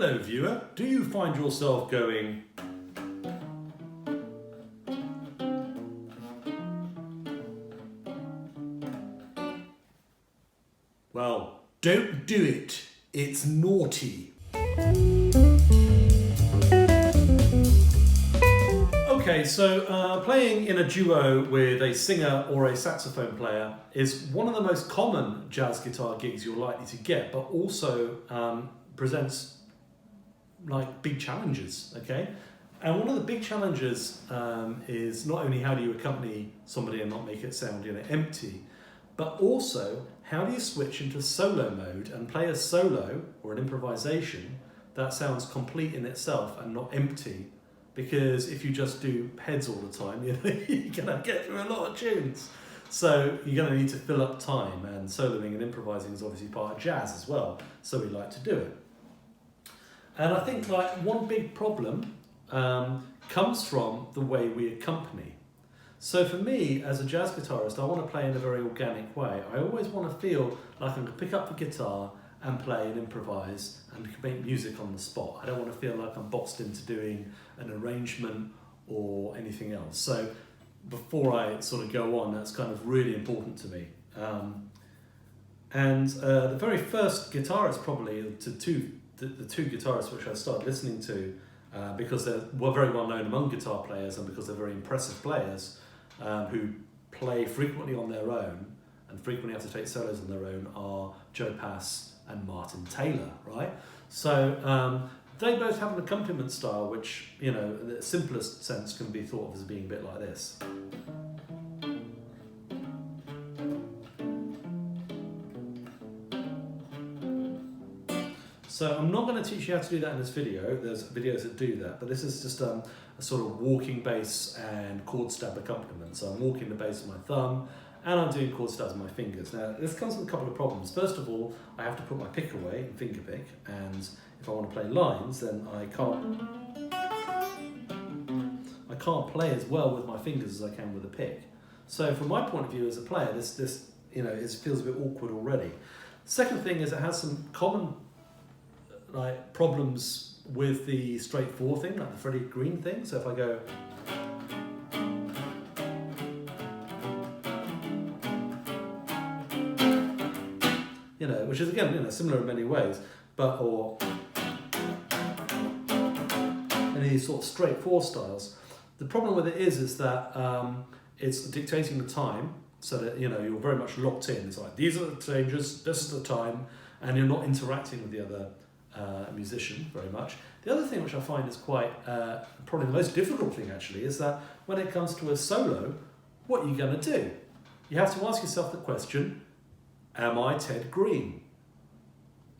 Hello viewer, do you find yourself going, well, don't do it, it's naughty. Okay, so playing in a duo with a singer or a saxophone player is one of the most common jazz guitar gigs you're likely to get, but also presents like big challenges, okay? And one of the big challenges is not only how do you accompany somebody and not make it sound empty, but also how do you switch into solo mode and play a solo or an improvisation that sounds complete in itself and not empty. Because if you just do heads all the time, you're gonna get through a lot of tunes. So you're gonna need to fill up time, and soloing and improvising is obviously part of jazz as well, so we like to do it. And I think like one big problem comes from the way we accompany. So for me, as a jazz guitarist, I want to play in a very organic way. I always want to feel like I'm going to pick up the guitar and play and improvise and make music on the spot. I don't want to feel like I'm boxed into doing an arrangement or anything else. So before I sort of go on, that's kind of really important to me. The very first guitarist, probably the two guitarists which I started listening to because they were very well known among guitar players and because they're very impressive players who play frequently on their own and frequently have to take solos on their own, are Joe Pass and Martin Taylor, right? So they both have an accompaniment style which, in the simplest sense can be thought of as being a bit like this. So I'm not going to teach you how to do that in this video. There's videos that do that, but this is just a sort of walking bass and chord stab accompaniment. So I'm walking the bass with my thumb and I'm doing chord stabs with my fingers. Now this comes with a couple of problems. First of all, I have to put my pick away and finger pick, and if I want to play lines, then I can't play as well with my fingers as I can with a pick. So from my point of view as a player, this it feels a bit awkward already. Second thing is it has some common problems with the straight 4 thing, like the Freddie Greene thing. So if I go, which is again similar in many ways, or any sort of straight 4 styles. The problem with it is that it's dictating the time, so that you're very much locked in. It's like these are the changes, this is the time, and you're not interacting with the other musician very much. The other thing which I find is quite probably the most difficult thing actually is that when it comes to a solo, what are you going to do? You have to ask yourself the question, am I Ted Greene?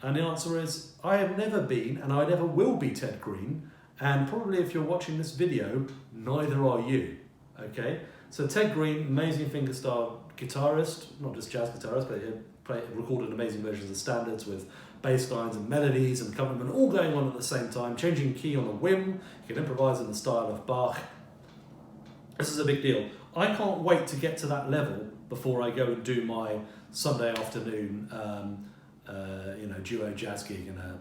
And the answer is, I have never been and I never will be Ted Greene, and probably if you're watching this video, neither are you. Okay? So Ted Greene, amazing fingerstyle guitarist, not just jazz guitarist, but he recorded amazing versions of standards with bass lines and melodies and accompaniment all going on at the same time, changing key on a whim. You can improvise in the style of Bach. This is a big deal. I can't wait to get to that level before I go and do my Sunday afternoon duo jazz gig in a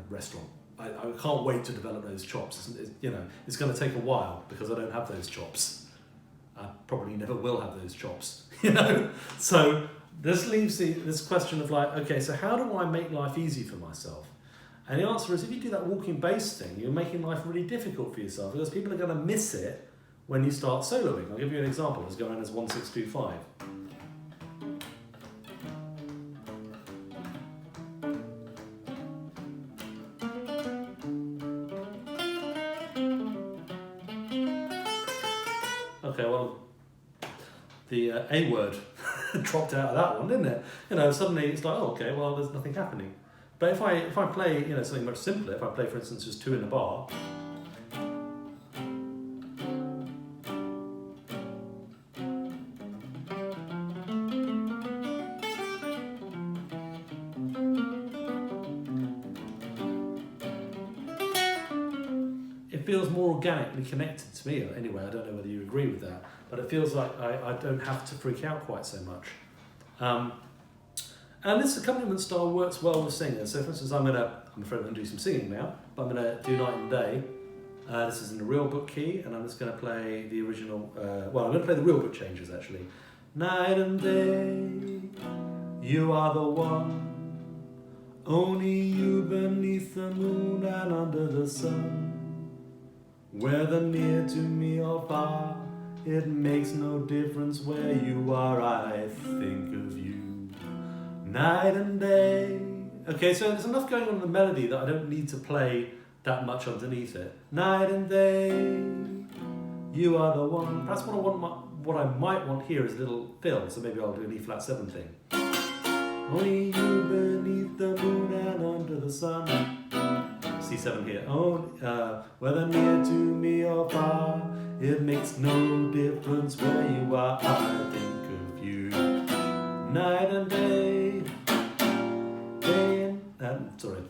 restaurant. I can't wait to develop those chops. It's going to take a while because I don't have those chops. I probably never will have those chops, So this leaves this question of okay, so how do I make life easy for myself? And the answer is, if you do that walking bass thing, you're making life really difficult for yourself because people are going to miss it when you start soloing. I'll give you an example. Let's go around as 1-6-2-5. Okay, well, the A word dropped out of that one, didn't it? Suddenly it's like, oh, okay, well, there's nothing happening. But if I play, something much simpler, if I play, for instance, just 2 in a bar, it feels more organically connected to me anyway. I don't know whether you agree with that, but it feels like I don't have to freak out quite so much. And this accompaniment style works well with singers. So for instance, I'm afraid I'm going to do some singing now. but I'm going to do night and day. This is in the real book key, and I'm just going to play the original, I'm going to play the real book changes actually. Night and day, you are the one, only you beneath the moon and under the sun. Whether near to me or far, it makes no difference where you are, I think of you. Night and day. Okay, so there's enough going on in the melody that I don't need to play that much underneath it. Night and day, you are the one. That's what I want. What I might want here is a little fill, so maybe I'll do an E flat 7 thing. Only you beneath the moon and under the sun. C7 here. Whether near to me or far, it makes no difference where you are, I think of you. Night and day, day and sorry.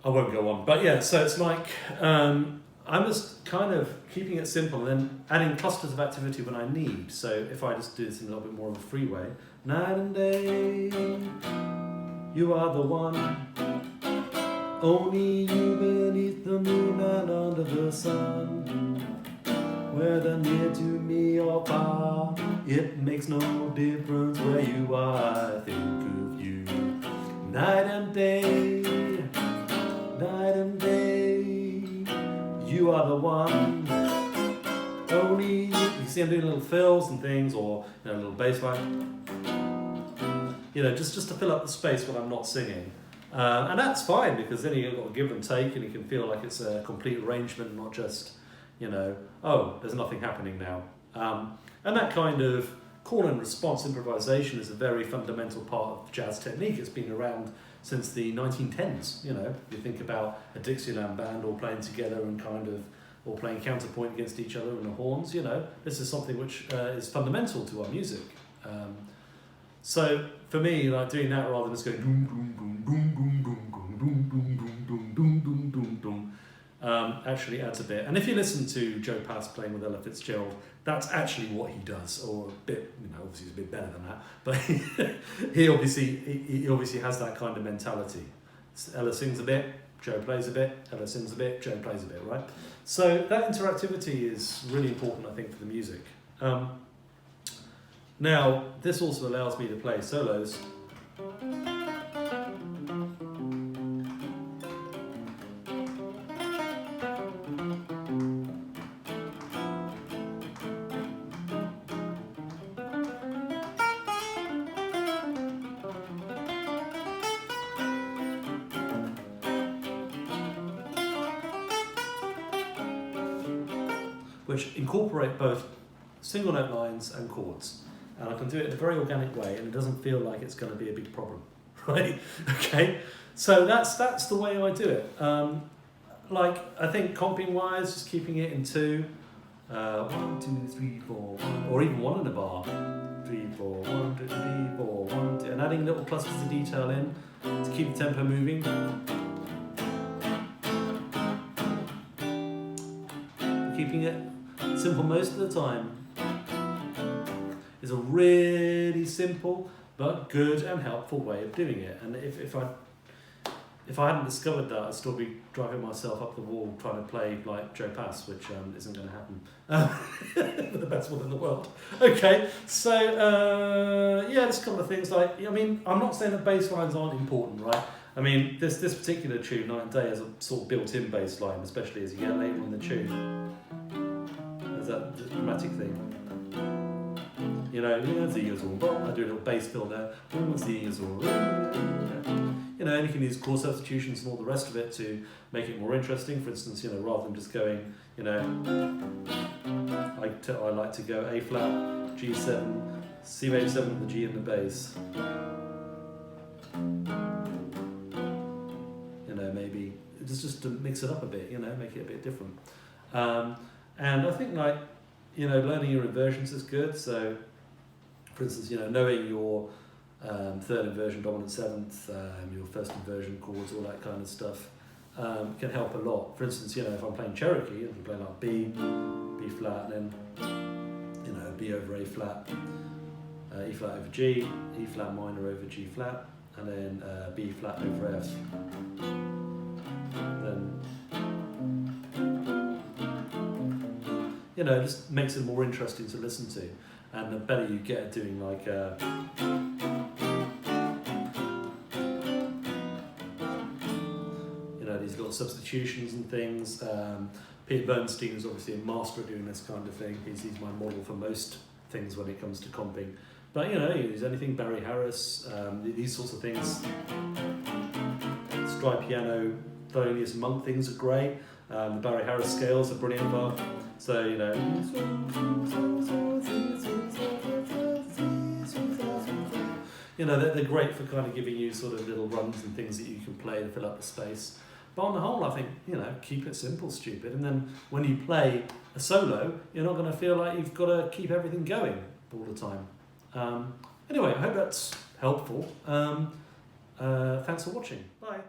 I won't go on, but yeah. So it's like I'm just kind of keeping it simple and then adding clusters of activity when I need. So if I just do this in a little bit more of a freeway. Night and day, you are the one, only you beneath the moon and under the sun. Whether near to me or far, it makes no difference where you are, I think of you. Night and day, you are the one, only you see I'm doing little fills and things, or a little bass line, just to fill up the space when I'm not singing. And that's fine, because then you've got to give and take, and you can feel like it's a complete arrangement, not just, there's nothing happening now. And that kind of call and response improvisation is a very fundamental part of jazz technique. It's been around since the 1910s. You think about a Dixieland band all playing together and or playing counterpoint against each other and the horns. This is something which is fundamental to our music. So for me, like doing that rather than just going doom doom doom doom doom doom doom doom doom doom doom doom doom actually adds a bit. And if you listen to Joe Pass playing with Ella Fitzgerald, that's actually what he does, or a bit, obviously he's a bit better than that, but he obviously has that kind of mentality. Ella sings a bit, Joe plays a bit, Ella sings a bit, Joe plays a bit, right? So that interactivity is really important, I think, for the music. Now, this also allows me to play solos. Which incorporate both single note lines and chords. And I can do it in a very organic way, and it doesn't feel like it's going to be a big problem, right? Okay, so that's the way I do it. I think comping wise, just keeping it in 2, 1, 2, 3, 4, 1, or even 1 in a bar, 3, 4, 1, 2, 3, 4, 1, 2, and adding little clusters of detail in to keep the tempo moving. Keeping it simple most of the time is a really simple but good and helpful way of doing it. And if I hadn't discovered that, I'd still be driving myself up the wall trying to play like Joe Pass, which isn't going to happen with the best one in the world. Okay, so just a couple of things. I'm not saying that bass lines aren't important, right? I mean, this particular tune, Night and Day, has a sort of built-in bass line, especially as you get later in the tune. There's that dramatic thing. I do a little bass fill there. And you can use chord substitutions and all the rest of it to make it more interesting. For instance, rather than just going, I like to go A flat, G7, C major 7 with the G and the bass. Maybe just to mix it up a bit, make it a bit different. And I think learning your inversions is good. So, for instance, knowing your third inversion, dominant seventh, your first inversion chords, all that kind of stuff can help a lot. For instance, if I'm playing Cherokee, I can play like B, B flat, and then B over A flat, E flat over G, E flat minor over G flat, and then B flat over F. you know, just makes it more interesting to listen to. And the better you get at doing like you know, these little substitutions and things. Peter Bernstein is obviously a master at doing this kind of thing. He's my model for most things when it comes to comping. But you know, you use anything, Barry Harris, these sorts of things. Stride piano, Thelonious Monk things are great. The Barry Harris scales are brilliant. So you know, they're great for kind of giving you sort of little runs and things that you can play to fill up the space. But on the whole, I think, you know, keep it simple, stupid. And then when you play a solo, you're not going to feel like you've got to keep everything going all the time. Anyway, I hope that's helpful. Thanks for watching. Bye.